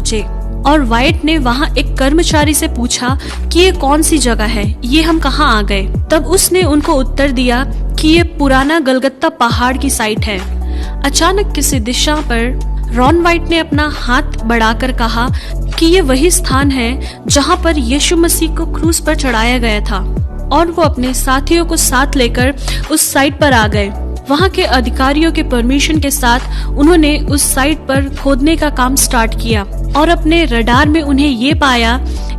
पहुँचे और वाइट ने वहाँ एक कर्मचारी से पूछा कि ये कौन सी जगह है, ये हम कहाँ आ गए। तब उसने उनको उत्तर दिया कि ये पुराना गलगत्ता पहाड़ की साइट है। अचानक किसी दिशा पर रॉन वाइट ने अपना हाथ बढ़ाकर कहा कि ये वही स्थान है जहाँ पर यीशु मसीह को क्रूस पर चढ़ाया गया था, और वो अपने साथियों को साथ लेकर उस साइट पर आ गए। वहाँ के अधिकारियों के परमिशन के साथ उन्होंने उस साइट पर खोदने का काम स्टार्ट किया और अपने रडार में उन्हें ये पाया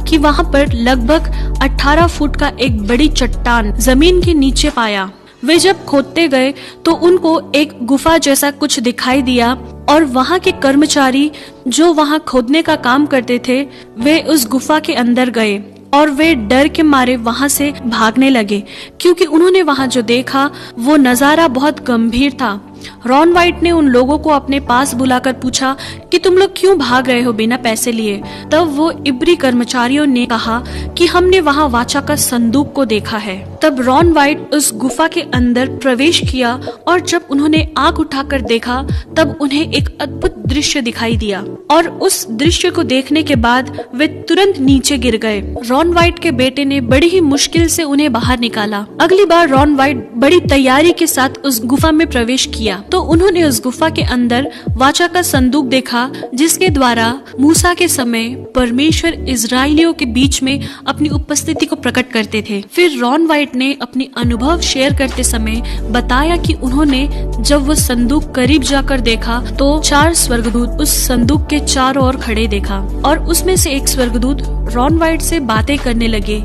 कि वहाँ पर लगभग 18 फुट का एक बड़ी चट्टान जमीन के नीचे पाया। वे जब खोदते गए तो उनको एक गुफा जैसा कुछ दिखाई दिया और वहाँ के कर्मचारी जो वहाँ खोदने का काम करते थे वे उस गुफा के अंदर गए और वे डर के मारे वहाँ से भागने लगे, क्योंकि उन्होंने वहाँ जो देखा वो नजारा बहुत गंभीर था। रॉन वाइट ने उन लोगों को अपने पास बुलाकर पूछा कि तुम लोग क्यों भाग रहे हो बिना पैसे लिए। तब वो इब्री कर्मचारियों ने कहा कि हमने वहाँ वाचा का संदूक को देखा है। तब रॉन वाइट उस गुफा के अंदर प्रवेश किया और जब उन्होंने आंख उठाकर देखा तब उन्हें एक अद्भुत दृश्य दिखाई दिया और उस दृश्य को देखने के बाद वे तुरंत नीचे गिर गए। रॉन वाइट के बेटे ने बड़ी ही मुश्किल से उन्हें बाहर निकाला। अगली बार रॉन वाइट बड़ी तैयारी के साथ उस गुफा में प्रवेश किया तो उन्होंने उस गुफा के अंदर वाचा का संदूक देखा, जिसके द्वारा मूसा के समय परमेश्वर इजरायलियों के बीच में अपनी उपस्थिति को प्रकट करते थे। फिर रॉन वाइट ने अपनी अनुभव शेयर करते समय बताया कि उन्होंने जब वो संदूक करीब जाकर देखा तो 4 स्वर्गदूत उस संदूक के चारों ओर खड़े देखा और उसमें से एक स्वर्गदूत रॉन वाइट से बातें करने लगे।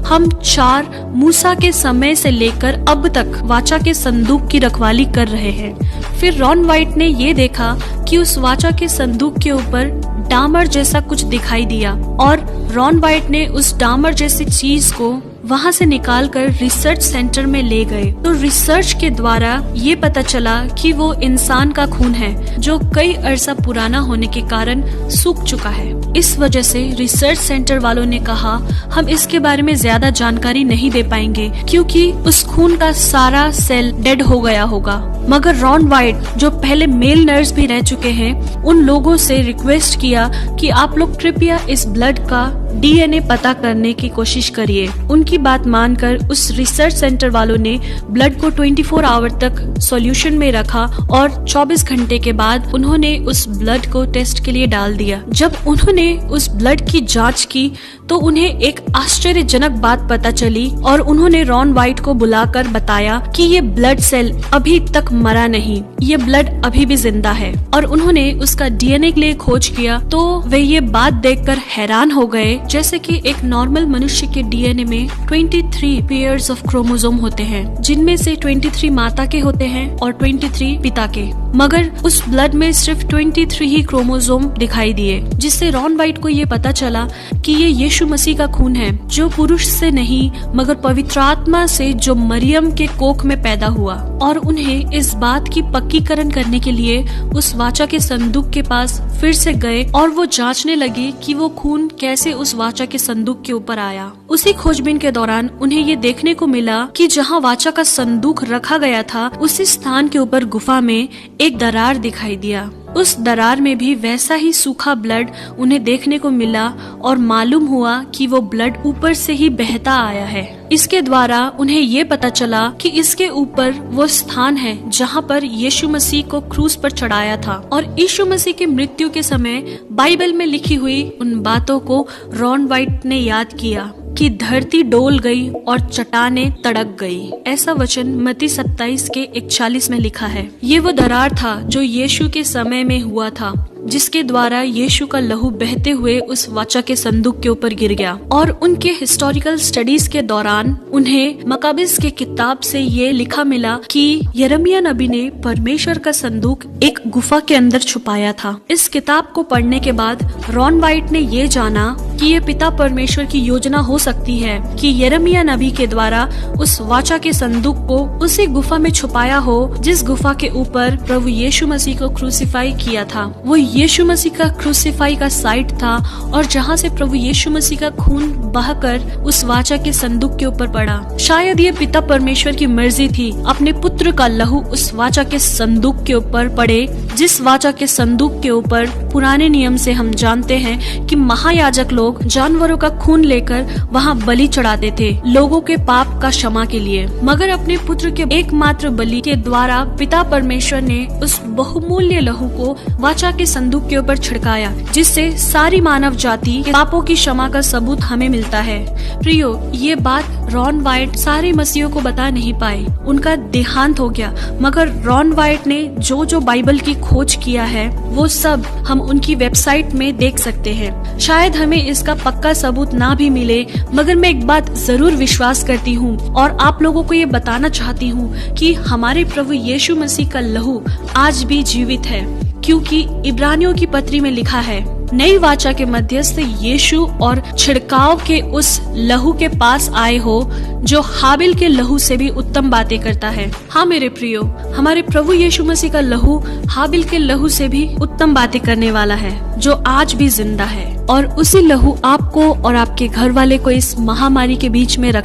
हम 4 मूसा के समय से लेकर अब तक वाचा के संदूक की रखवाली कर रहे हैं। फिर रॉन वाइट ने ये देखा कि उस वाचा के संदूक के ऊपर डामर जैसा कुछ दिखाई दिया और रॉन वाइट ने उस डामर जैसी चीज को वहाँ से निकालकर रिसर्च सेंटर में ले गए। तो रिसर्च के द्वारा ये पता चला कि वो इंसान का खून है जो कई अरसा पुराना होने के कारण सूख चुका है। इस वजह से रिसर्च सेंटर वालों ने कहा हम इसके बारे में ज्यादा जानकारी नहीं दे पाएंगे क्योंकि उस खून का सारा सेल डेड हो गया होगा। मगर रॉन वाइट जो पहले मेल नर्स भी रह चुके हैं उन लोगों से रिक्वेस्ट किया कि आप लोग कृपया इस ब्लड का डीएनए पता करने की कोशिश करिए। उनकी बात मानकर उस रिसर्च सेंटर वालों ने ब्लड को 24 आवर तक सॉल्यूशन में रखा और 24 घंटे के बाद उन्होंने उस ब्लड को टेस्ट के लिए डाल दिया। जब उन्होंने उस ब्लड की जांच की तो उन्हें एक आश्चर्यजनक बात पता चली और उन्होंने रॉन वाइट को बुलाकर बताया कि ये ब्लड सेल अभी तक मरा नहीं, ये ब्लड अभी भी जिंदा है। और उन्होंने उसका डीएनए के लिए खोज किया तो वे ये बात देखकर हैरान हो गए जैसे कि एक नॉर्मल मनुष्य के डीएनए में 23 पेयर्स ऑफ क्रोमोसोम होते हैं, जिनमें से 23 माता के होते हैं और 23 पिता के, मगर उस ब्लड में सिर्फ 23 ही क्रोमोसोम दिखाई दिए, जिससे रॉन वाइट को ये पता चला कि ये यीशु मसीह का खून है जो पुरुष से नहीं मगर पवित्र आत्मा से जो मरियम के कोख में पैदा हुआ। और उन्हें इस बात की पक्कीकरण करने के लिए उस वाचा के संदूक के पास फिर से गए और वो जांचने लगे कि वो खून कैसे उस वाचा के संदूक के ऊपर आया। उसी खोजबीन के दौरान उन्हें ये देखने को मिला कि जहाँ वाचा का संदूक रखा गया था उसी स्थान के ऊपर गुफा में एक दरार दिखाई दिया। उस दरार में भी वैसा ही सूखा ब्लड उन्हें देखने को मिला और मालूम हुआ कि वो ब्लड ऊपर से ही बहता आया है। इसके द्वारा उन्हें ये पता चला कि इसके ऊपर वो स्थान है जहाँ पर यीशु मसीह को क्रूस पर चढ़ाया था। और यीशु मसीह की मृत्यु के समय बाइबल में लिखी हुई उन बातों को रॉन वाइट ने याद किया कि धरती डोल गई और चट्टानें तड़क गई। ऐसा वचन मत्ती 27 के 41 में लिखा है। ये वो दरार था जो यीशु के समय में हुआ था, जिसके द्वारा यीशु का लहू बहते हुए उस वाचा के संदूक के ऊपर गिर गया। और उनके हिस्टोरिकल स्टडीज के दौरान उन्हें मकाबिस के किताब से ये लिखा मिला कि यिर्मयाह नबी ने परमेश्वर का संदूक एक गुफा के अंदर छुपाया था। इस किताब को पढ़ने के बाद रॉन वाइट ने ये जाना कि ये पिता परमेश्वर की योजना हो सकती है कि यिर्मयाह नबी के द्वारा उस वाचा के संदूक को उसी गुफा में छुपाया हो जिस गुफा के ऊपर प्रभु यीशु मसीह को क्रूसीफाई किया था। वो यीशु मसीह का क्रूसीफाई का साइट था और जहाँ से प्रभु यीशु मसीह का खून बहकर उस वाचा के संदूक के ऊपर पड़ा। शायद ये पिता परमेश्वर की मर्जी थी अपने पुत्र का लहू उस वाचा के संदूक के ऊपर पड़े, जिस वाचा के संदूक के ऊपर पुराने नियम से हम जानते हैं कि महायाजक लोग जानवरों का खून लेकर वहाँ बलि चढ़ाते थे लोगों के पाप का क्षमा के लिए। मगर अपने पुत्र के एकमात्र बलि के द्वारा पिता परमेश्वर ने उस बहुमूल्य लहू को वाचा के संदूक के ऊपर छिड़काया, जिससे सारी मानव जाति के पापों की क्षमा का सबूत हमें मिलता है। प्रियो, ये बात रॉन वाइट सारे मसीहों को बता नहीं पाए, उनका देहांत हो गया। मगर रॉन वाइट ने जो बाइबल की खोज किया है वो सब हम उनकी वेबसाइट में देख सकते हैं। शायद हमें इसका पक्का सबूत ना भी मिले, मगर मैं एक बात जरूर विश्वास करती हूँ और आप लोगों को ये बताना चाहती हूँ कि हमारे प्रभु यीशु मसीह का लहू आज भी जीवित है, क्योंकि इब्रानियों की पत्री में लिखा है, नई वाचा के मध्यस्थ यीशु और छिड़काव के उस लहू के पास आए हो जो हाबिल के लहू से भी उत्तम बातें करता है। हाँ मेरे प्रियो, हमारे प्रभु यीशु मसीह का लहू हाबिल के लहू से भी उत्तम बातें करने वाला है, जो आज भी जिंदा है, और उसी लहू आपको और आपके घर वाले को इस महामारी के बीच में रक्षा